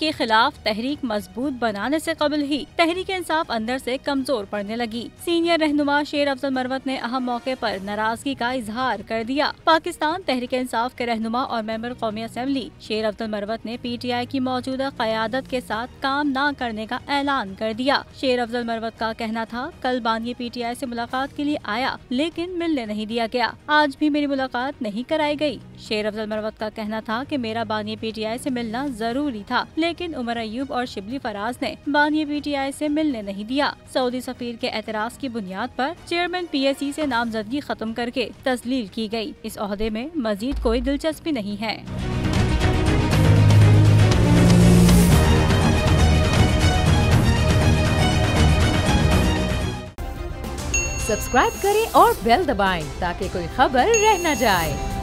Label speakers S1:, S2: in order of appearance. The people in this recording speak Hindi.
S1: के खिलाफ तहरीक मजबूत बनाने से कबल ही तहरीक इंसाफ अंदर से कमजोर पड़ने लगी। सीनियर रहनुमा शेर अफजल मरवत ने अहम मौके पर नाराजगी का इजहार कर दिया। पाकिस्तान तहरीक इंसाफ के रहनुमा और मेंबर कौमी असेंबली शेर अफजल मरवत ने PTI की मौजूदा क़यादत के साथ काम न करने का ऐलान कर दिया। शेर अफजल मरवत का कहना था, कल बानी PTI से मुलाकात के लिए आया लेकिन मिलने नहीं दिया गया। आज भी मेरी मुलाकात नहीं कराई गई। शेर अफजल मरवत का कहना था कि मेरा बानी PTI से मिलना जरूरी था, लेकिन उमर अयूब और शिबली फराज ने बानी PTI से मिलने नहीं दिया। सऊदी सफीर के एतराज की बुनियाद पर चेयरमैन PSC से नामजदगी खत्म करके तस्लील की गई। इस ओहदे में मजीद कोई दिलचस्पी नहीं है।
S2: सब्सक्राइब करें और बेल दबाएं ताकि कोई खबर रह न जाए।